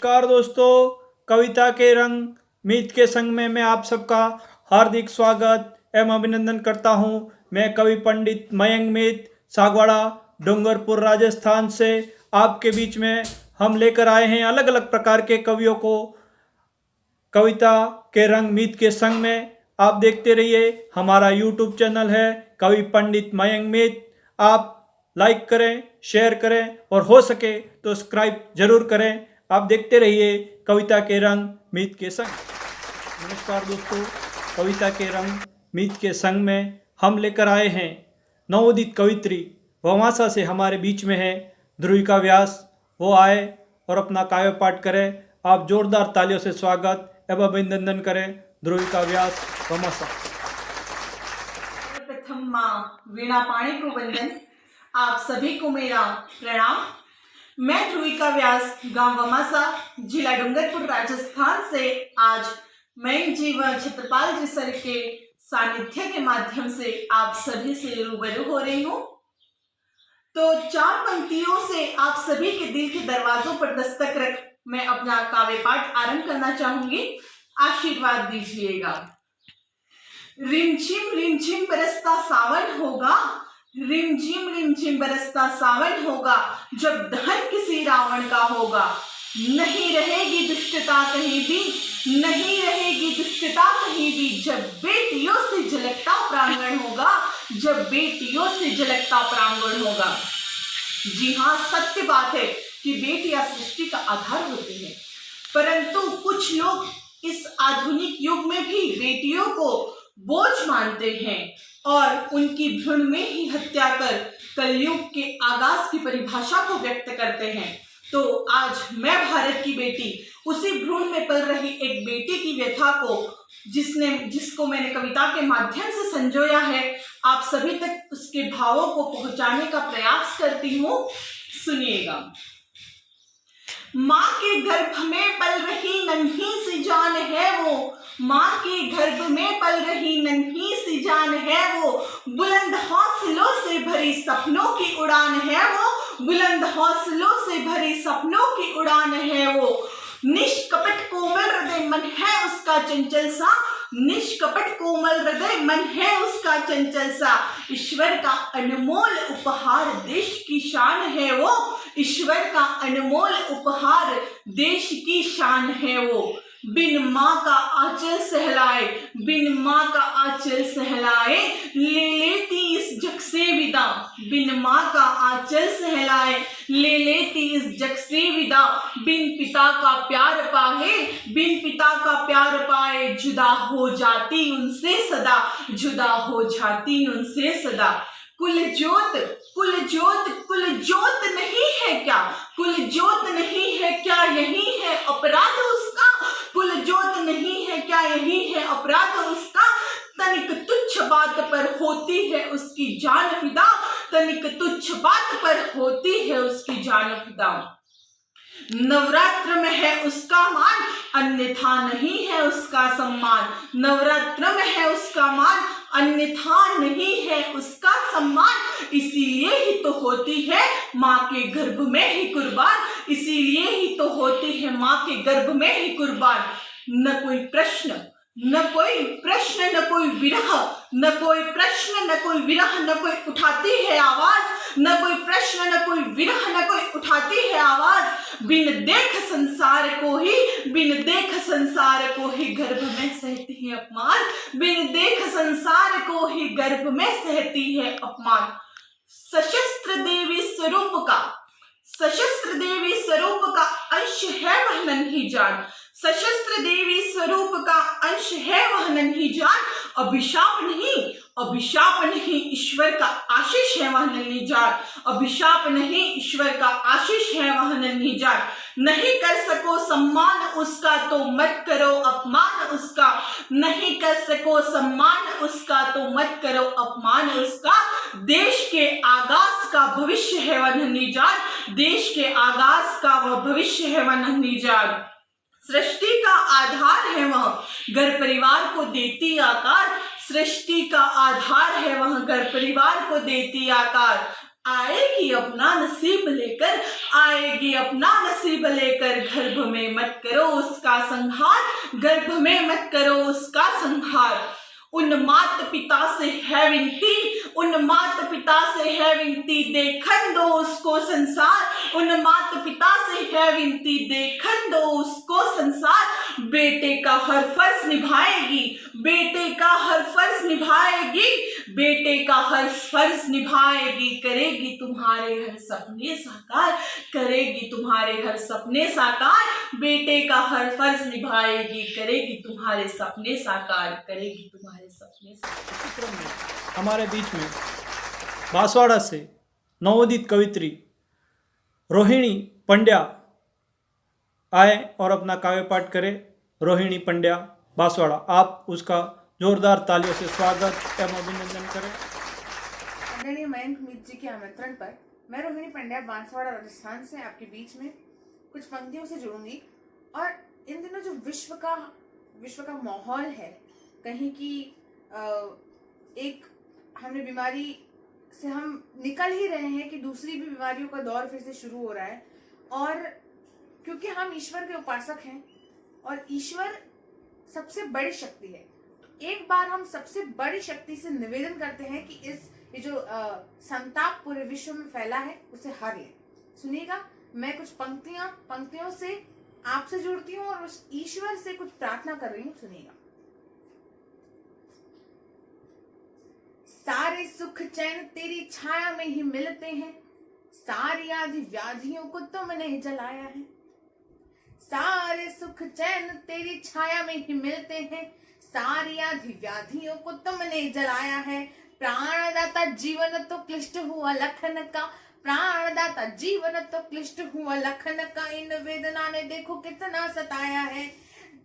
नमस्कार दोस्तों, कविता के रंग मीत के संग में मैं आप सबका हार्दिक स्वागत एवं अभिनंदन करता हूं। मैं कवि पंडित मयंक मीत सागवाड़ा डूंगरपुर राजस्थान से आपके बीच में हम लेकर आए हैं अलग अलग प्रकार के कवियों को कविता के रंग मीत के संग में। आप देखते रहिए, हमारा यूट्यूब चैनल है कवि पंडित मयंक मीत। आप लाइक करें, शेयर करें और हो सके तो सब्सक्राइब जरूर करें। आप देखते रहिए कविता के रंग मीत के संग। नमस्कार दोस्तों, कविता के रंग मीत के संग में हम लेकर आए हैं नवोदित कवित्री वमासा से हमारे बीच में है ध्रुविका व्यास। वो आए और अपना काव्य पाठ करें। आप जोरदार तालियों से स्वागत एवं अभिनंदन करें ध्रुविका व्यास वमासा। प्रथम माँ वीणा पाणी को वंदन। आप सभी को मेरा प्रणाम। मैं ध्रुविका व्यास, गांव वमासा, जिला डूंगरपुर, राजस्थान से आज मयंक जी व छत्रपाल जी सर के सानिध्य के माध्यम से आप सभी से रूबरू हो रही हूँ। तो 4 पंक्तियों से आप सभी के दिल के दरवाजों पर दस्तक रख मैं अपना काव्य पाठ आरंभ करना चाहूंगी। आशीर्वाद दीजिएगा। रिमझिम बरसता सावन होगा, रिमझिम बरसता सावन होगा, जब दहन किसी रावण का होगा। नहीं रहेगी दुष्टता कहीं भी, नहीं रहेगी दुष्टता कहीं भी, जब बेटियों से झलकता प्रांगण होगा, जब बेटियों से झलकता प्रांगण होगा। जी हाँ, सत्य बात है कि बेटियां सृष्टि का आधार होती हैं, परंतु कुछ लोग इस आधुनिक युग में भी बेटियों को बोझ मानते हैं और उनकी भ्रूण में ही हत्या कर कलयुग के आगाज की परिभाषा को व्यक्त करते हैं। तो आज मैं भारत की बेटी, उसी भ्रूण में पल रही एक बेटी की व्यथा को जिसको मैंने कविता के माध्यम से संजोया है, आप सभी तक उसके भावों को पहुंचाने का प्रयास करती हूँ। सुनिएगा। माँ के गर्भ में पल रही नन्ही सी जान है वो, माँ के गर्भ में पल रही नन्ही सी जान है वो, बुलंद हौसलों से भरी सपनों की उड़ान है वो, बुलंद हौसलों से भरी सपनों की उड़ान है वो। निष्कपट कोमल हृदय मन है उसका चंचल सा, निष्कपट कोमल हृदय मन है उसका चंचल सा। ईश्वर का अनमोल उपहार देश की शान है वो, ईश्वर का अनमोल उपहार देश की शान है वो। बिन माँ का आंचल सहलाए, बिन माँ का आंचल सहलाए, ले लेती इस जग से विदा, बिन माँ का आंचल सहलाए, ले लेती इस जग से विदा। बिन पिता का प्यार पाए, बिन पिता का प्यार पाए, जुदा हो जाती उनसे सदा, जुदा हो जाती उनसे सदा। कुल ज्योत, कुल ज्योत, कुल ज्योत नहीं है क्या, कुल ज्योत नहीं है क्या, यही है अपराध उसका, कुल ज्योत नहीं है क्या, यही है अपराध उसका। तनिक तुच्छ बात पर होती है उसकी जान फिदा, तनिक तुच्छ बात पर होती है उसकी जान फिदा। नवरात्र में है उसका मान, अन्यथा नहीं है उसका सम्मान, नवरात्र में है उसका मान, अन्यथा नहीं है उसका सम्मान। इसीलिए ही तो होती है माँ के गर्भ में ही कुर्बान, इसीलिए ही तो होती है माँ के गर्भ में ही कुर्बान। न कोई प्रश्न, न कोई प्रश्न, न कोई विरह, न कोई प्रश्न, न कोई विरह, न कोई उठाती है आवाज, न कोई प्रश्न, न कोई विरह, न कोई उठाती है आवाज। बिन देख संसार को ही, बिन देख संसार को ही गर्भ में सहती है अपमान, बिन देख संसार को ही गर्भ में सहती है अपमान। सशस्त्र देवी स्वरूप का, सशस्त्र देवी स्वरूप का अंश है वह नन्ही जान, सशस्त्र देवी स्वरूप का अंश है वह नन्ही जान। अभिशाप नहीं, अभिशाप नहीं, ईश्वर का आशीष है वह नन्ही जान, अभिशाप नहीं, ईश्वर का आशीष है वह नन्ही जान। नहीं कर सको सम्मान उसका तो मत करो अपमान उसका, नहीं कर सको सम्मान उसका तो मत करो अपमान उसका। देश के आगाज का भविष्य है वह नन्ही जान, देश के आगाज का वह भविष्य है वह नन्ही जान। सृष्टि का आधार है वह, घर परिवार को देती आकार, सृष्टि का आधार है वह, घर परिवार को देती आकार। आएगी अपना नसीब लेकर, आएगी अपना नसीब लेकर, गर्भ में मत करो उसका संहार, गर्भ में मत करो उसका संहार। उन माता पिता से है विनती, उन माता पिता से है विनती, देखन दो उसको संसार, उन माता पिता से है विनती, देखन दो उसको संसार। बेटे का हर फर्ज निभाएगी, बेटे का हर फर्ज निभाएगी, बेटे का हर फर्ज निभाएगी, करेगी तुम्हारे हर सपने साकार, करेगी तुम्हारे हर सपने साकार। बेटे का हर फर्ज निभाएगी, करेगी तुम्हारे सपने साकार, करेगी तुम्हारे सपने साकार। इसी क्रम में हमारे बीच में बांसवाड़ा से नवोदित कवित्री रोहिणी पंड्या आए और अपना काव्य पाठ करें। रोहिणी पंड्या बांसवाड़ा, आप उसका जोरदार तालियों से स्वागत एवं अभिनंदन करें। आदरणीय मयंक मित जी के आमंत्रण पर मैं रोहिणी पंड्या बांसवाड़ा राजस्थान से आपके बीच में कुछ पंक्तियों से जुड़ूंगी। और इन दिनों जो विश्व का माहौल है, कहीं की एक हमने बीमारी से हम निकल ही रहे हैं कि दूसरी भी बीमारियों का दौर फिर से शुरू हो रहा है। और क्योंकि हम ईश्वर के उपासक हैं और ईश्वर सबसे बड़ी शक्ति है, एक बार हम सबसे बड़ी शक्ति से निवेदन करते हैं कि ये जो संताप पूरे विश्व में फैला है उसे हर ले। सुनिएगा, मैं कुछ पंक्तियों से आपसे जुड़ती हूँ और उस ईश्वर से कुछ प्रार्थना कर रही हूँ। सुनिएगा। सारे सुख चैन तेरी छाया में ही मिलते हैं, सारी आदि व्याधियों को तुमने जलाया है। सारे सुख चैन तेरी छाया में ही मिलते हैं, सारी आदि व्याधियों को तुमने जलाया है। प्राणदाता जीवन तो क्लिष्ट हुआ लखन का, प्राणदाता जीवन तो क्लिष्ट हुआ लखन का, इन वेदना ने देखो कितना सताया है।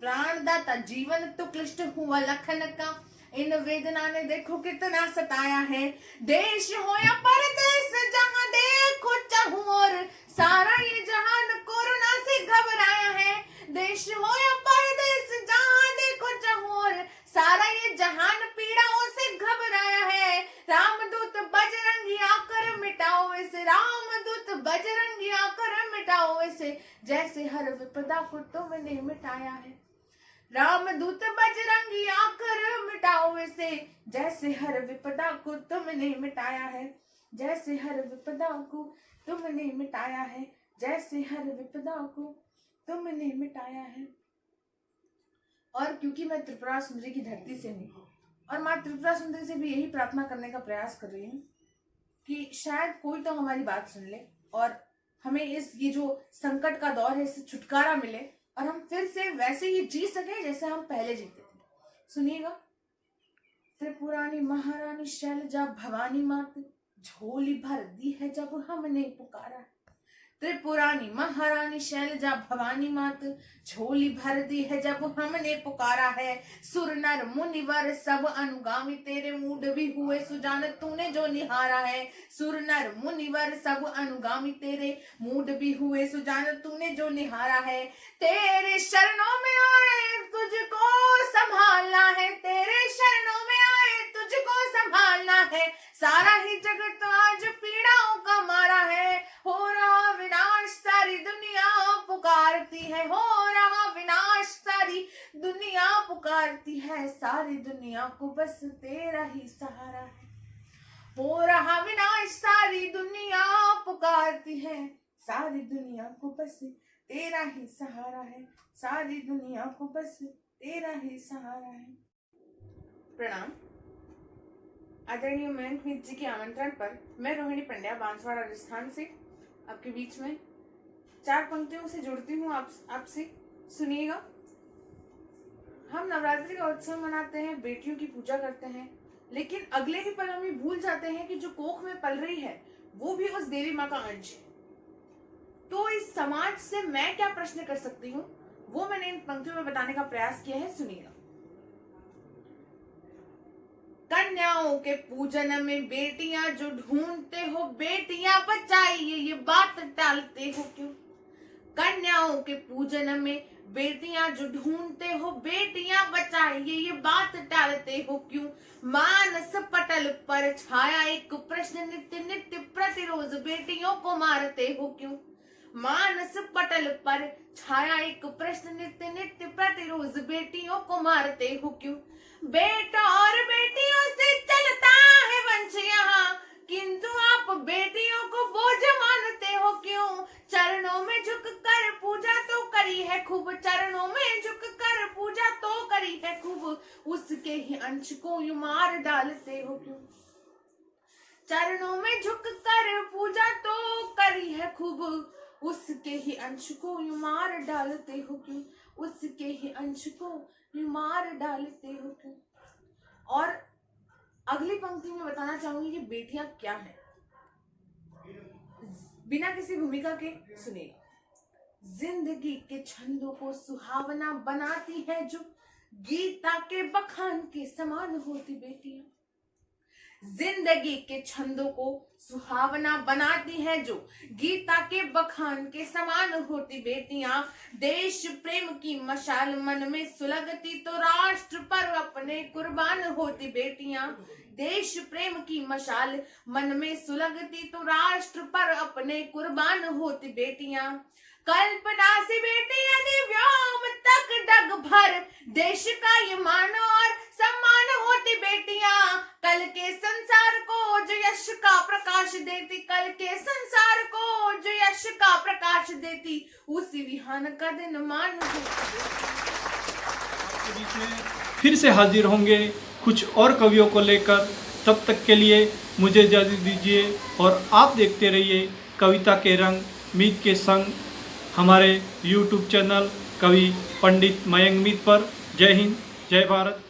प्राणदाता जीवन तो क्लिष्ट हुआ लखन का, इन वेदना ने देखो कितना सताया है। देश हो या परदेश जहाँ देखो चाहूं और, सारा ये जहान कोरोना से घबराया है। देश हो या परदेश जहाँ देखो चाहूं और, सारा ये जहान पीड़ाओं से घबराया है। रामदूत बजरंगी आकर मिटाओ इसे, रामदूत बजरंगी आकर मिटाओ इसे, जैसे हर विपदा को तुमने मिटाया है। रामदूत बजरंगी आकर मिटाओ इसे, जैसे हर विपदा को तुमने मिटाया है। जैसे हर विपदा को तुमने मिटाया है, जैसे हर विपदा को तुमने मिटाया है। और क्योंकि मैं त्रिपुरा सुंदरी की धरती से हूँ और माँ त्रिपुरा सुंदरी से भी यही प्रार्थना करने का प्रयास कर रही हूँ कि शायद कोई तो हमारी बात सुन ले और हमें ये जो संकट का दौर है इससे छुटकारा मिले और हम फिर से वैसे ही जी सके जैसे हम पहले जीते थे। सुनिएगा। त्रिपुरानी महारानी शैलजा भवानी मात, झोली भर दी है जब हमने पुकारा। त्रिपुरानी महारानी शैलजा भवानी मात, झोली भर दी है जब हमने पुकारा है। सुर नर मुनिवर सब अनुगामी तेरे, मूड भी हुए सुजान तूने जो निहारा है। सुर नर मुनिवर सब अनुगामी तेरे, मूड भी हुए सुजान तूने जो निहारा है। तेरे शरणों में आए तुझको संभालना है, तेरे शरणों में आए तुझको संभालना है। सारा ही जगत आज पीड़ाओं का मारा है, हो रहा विनाश सारी दुनिया पुकारती है, हो रहा विनाश सारी दुनिया पुकारती है। सारी दुनिया को बस तेरा ही सहारा है, हो रहा विनाश सारी दुनिया पुकारती है। सारी दुनिया को बस तेरा ही सहारा है, सारी दुनिया को बस तेरा ही सहारा है। प्रणाम। आदरणीय मयंक मित जी के आमंत्रण पर मैं रोहिणी पंड्या बांसवाड़ा राजस्थान से आपके बीच में 4 पंक्तियों से जुड़ती हूँ आपसे। सुनिएगा। हम नवरात्रि का उत्सव मनाते हैं, बेटियों की पूजा करते हैं, लेकिन अगले ही पल हम ये भूल जाते हैं कि जो कोख में पल रही है वो भी उस देवी माँ का अंश है। तो इस समाज से मैं क्या प्रश्न कर सकती हूँ वो मैंने इन पंक्तियों में बताने का प्रयास किया है। सुनिएगा। कन्याओं के पूजन में बेटियां जो ढूंढते हो, बेटियां बचाइए ये बात टालते हो क्यों? कन्याओं के पूजन में बेटियां जो ढूंढते हो बेटियां बचाइए ये बात टालते हो क्यों। मानस पटल पर छाया एक प्रश्न नित्य नित्य प्रतिरोज बेटियों को मारते हो क्यों। मानस पटल पर छाया एक प्रश्न नित्य नित्य प्रतिरोज बेटियों को मारते हो क्यों। बेटा और बेटियों से चलता है वंश यहाँ, किंतु आप बेटियों को बोझ मानते हो क्यों। चरणों में झुक कर पूजा तो करी है खूब, चरणों में झुक कर पूजा तो करी है खूब, उसके ही अंश को यूं मार डालते हो क्यों। चरणों में झुक कर पूजा तो करी है खूब, उसके ही अंश को यूं मार डालते हो क्यों। उसके ही अंश को यूं मार डालते हो क्यों। और अगली पंक्ति में बताना चाहूंगी कि बेटियां क्या हैं। बिना किसी भूमिका के सुनिएगा। जिंदगी के छंदों को सुहावना बनाती है जो, गीता के बखान के समान होती बेटियां। जिंदगी के छंदों को सुहावना बनाती है जो, गीता के बखान के समान होती बेटियां। देश प्रेम की मशाल मन में सुलगती तो राष्ट्र पर अपने कुर्बान होती बेटियां। देश प्रेम की मशाल मन में सुलगती तो राष्ट्र पर अपने कुर्बान होती बेटियां। कल्पना से बेटी यदि व्योम तक डग भर, देश का ये मान और सम्मान होती बेटियां। कल के संसार को जो यश का प्रकाश देती, कल के संसार को जो यश का प्रकाश देती, उसी विहान का दिन मान होती। बीच में फिर से हाजिर होंगे कुछ और कवियों को लेकर। तब तक के लिए मुझे इजाज़त दीजिए और आप देखते रहिए कविता के रंग मीत के संग हमारे YouTube चैनल कवि पंडित मयंक मीत पर। जय हिंद, जय भारत।